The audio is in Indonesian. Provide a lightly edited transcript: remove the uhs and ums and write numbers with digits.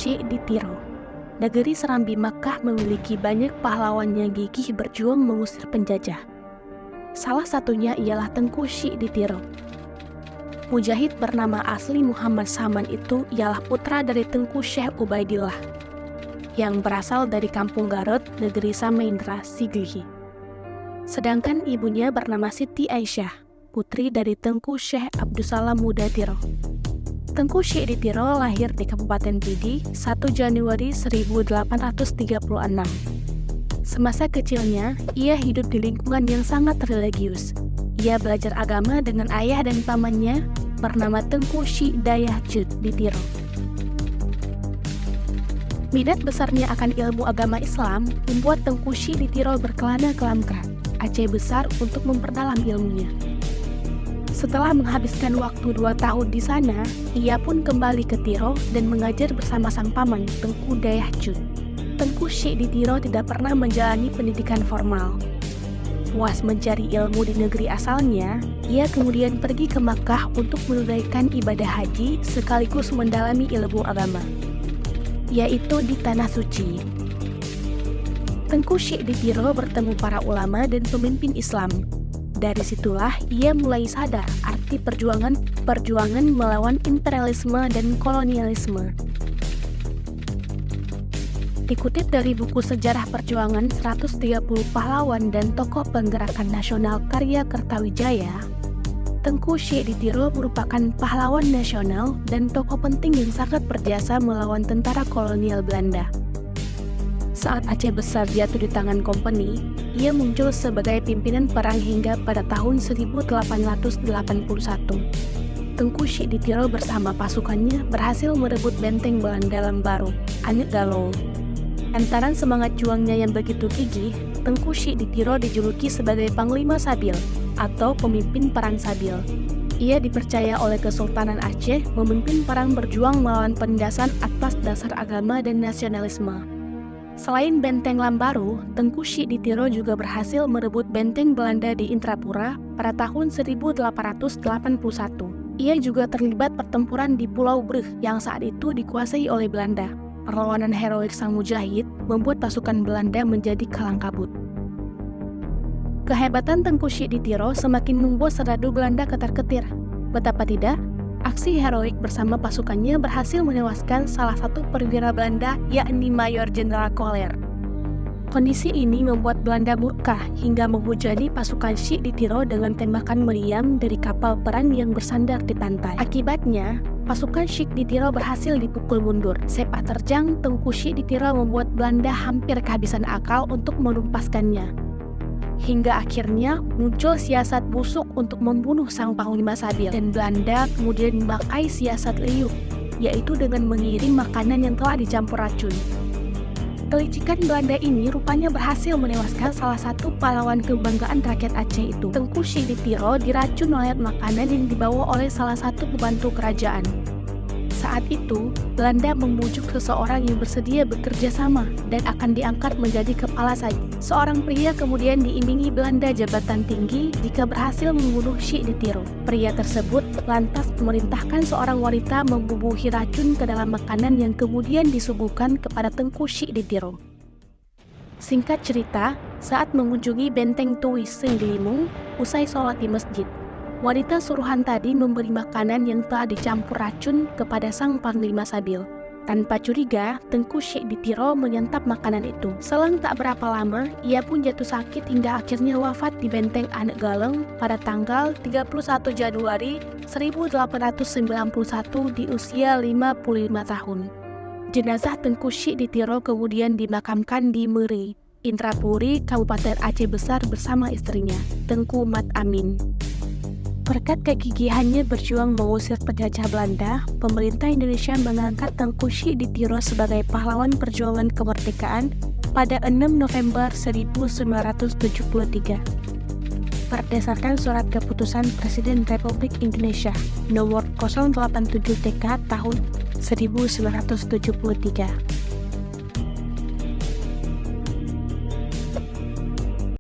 Syekh di Tiro. Negeri Serambi Makkah memiliki banyak pahlawan yang gigih berjuang mengusir penjajah. Salah satunya ialah Tengku Syekh di Tiro. Mujahid bernama asli Muhammad Saman itu ialah putra dari Tengku Syekh Ubaidillah yang berasal dari Kampung Garut, negeri Samaindra, Sigli. Sedangkan ibunya bernama Siti Aisyah, putri dari Tengku Syekh Abdussalam Muda Tiro. Tengku Syekh di Tiro lahir di Kabupaten Pidi 1 Januari 1836. Semasa kecilnya, ia hidup di lingkungan yang sangat religius. Ia belajar agama dengan ayah dan pamannya bernama Tengku Syekh Dayah Jud di Tiro. Minat besarnya akan ilmu agama Islam membuat Tengku Syekh di Tiro berkelana ke Lamkrat, Aceh Besar untuk memperdalam ilmunya. Setelah menghabiskan waktu 2 tahun di sana, ia pun kembali ke Tiro dan mengajar bersama sang paman, Tengku Dayah Jud. Tengku Syekh di Tiro tidak pernah menjalani pendidikan formal. Puas mencari ilmu di negeri asalnya, ia kemudian pergi ke Makkah untuk menunaikan ibadah haji sekaligus mendalami ilmu agama, yaitu di Tanah Suci. Tengku Syekh di Tiro bertemu para ulama dan pemimpin Islam. Dari situlah ia mulai sadar arti perjuangan melawan imperialisme dan kolonialisme. Dikutip dari buku Sejarah Perjuangan 130 Pahlawan dan Tokoh Penggerakan Nasional karya Kertawijaya, Tengku Syekh di Tiro merupakan pahlawan nasional dan tokoh penting yang sangat berjasa melawan tentara kolonial Belanda. Saat Aceh Besar jatuh di tangan kompeni, ia muncul sebagai pimpinan perang hingga pada tahun 1881. Tengku Syekh di Tiro bersama pasukannya berhasil merebut benteng Belanda Lambaru, Anek Galol. Antara semangat juangnya yang begitu gigih, Tengku Syekh di Tiro dijuluki sebagai Panglima Sabil atau pemimpin perang Sabil. Ia dipercaya oleh Kesultanan Aceh memimpin perang berjuang melawan penindasan atas dasar agama dan nasionalisme. Selain benteng Lambaru, Tengku Syekh di Tiro juga berhasil merebut benteng Belanda di Indrapura pada tahun 1881. Ia juga terlibat pertempuran di Pulau Brug yang saat itu dikuasai oleh Belanda. Perlawanan heroik sang mujahid membuat pasukan Belanda menjadi kalang kabut. Kehebatan Tengku Syekh di Tiro semakin membuat serdadu Belanda ketar-ketir. Betapa tidak, aksi heroik bersama pasukannya berhasil menewaskan salah satu perwira Belanda, yakni Mayor Jenderal Koller. Kondisi ini membuat Belanda murka hingga menghujani pasukan Syekh di Tiro dengan tembakan meriam dari kapal perang yang bersandar di pantai. Akibatnya, pasukan Syekh di Tiro berhasil dipukul mundur. Sepak terjang Tengku Syekh di Tiro membuat Belanda hampir kehabisan akal untuk menumpaskannya. Hingga akhirnya muncul siasat busuk untuk membunuh sang Panglima Sabil, dan Belanda kemudian memakai siasat liuk, yaitu dengan mengirim makanan yang telah dicampur racun. Kelicikan Belanda ini rupanya berhasil menewaskan salah satu pahlawan kebanggaan rakyat Aceh itu. Tengku Syekh di Tiro diracun oleh makanan yang dibawa oleh salah satu pembantu kerajaan. Saat itu, Belanda membujuk seseorang yang bersedia bekerja sama dan akan diangkat menjadi kepala saja. Seorang pria kemudian diiming-imingi Belanda jabatan tinggi jika berhasil membunuh Syekh di Tiro. Pria tersebut lantas memerintahkan seorang wanita membubuhi racun ke dalam makanan yang kemudian disuguhkan kepada Tengku Syekh di Tiro. Singkat cerita, saat mengunjungi benteng Tuis Senggelimung, usai sholat di masjid, wanita suruhan tadi memberi makanan yang telah dicampur racun kepada sang Panglima Sabil. Tanpa curiga, Tengku Syekh di Tiro menyantap makanan itu. Selang tak berapa lama, ia pun jatuh sakit hingga akhirnya wafat di benteng Anek Galeng pada tanggal 31 Januari 1891 di usia 55 tahun. Jenazah Tengku Syekh di Tiro kemudian dimakamkan di Meri, Indrapuri, Kabupaten Aceh Besar bersama istrinya, Tengku Mat Amin. Berkat kegigihannya berjuang mengusir penjajah Belanda, pemerintah Indonesia mengangkat Tengku Syekh di Tiro sebagai pahlawan perjuangan kemerdekaan pada 6 November 1973. Berdasarkan surat keputusan Presiden Republik Indonesia nomor 087 TK tahun 1973.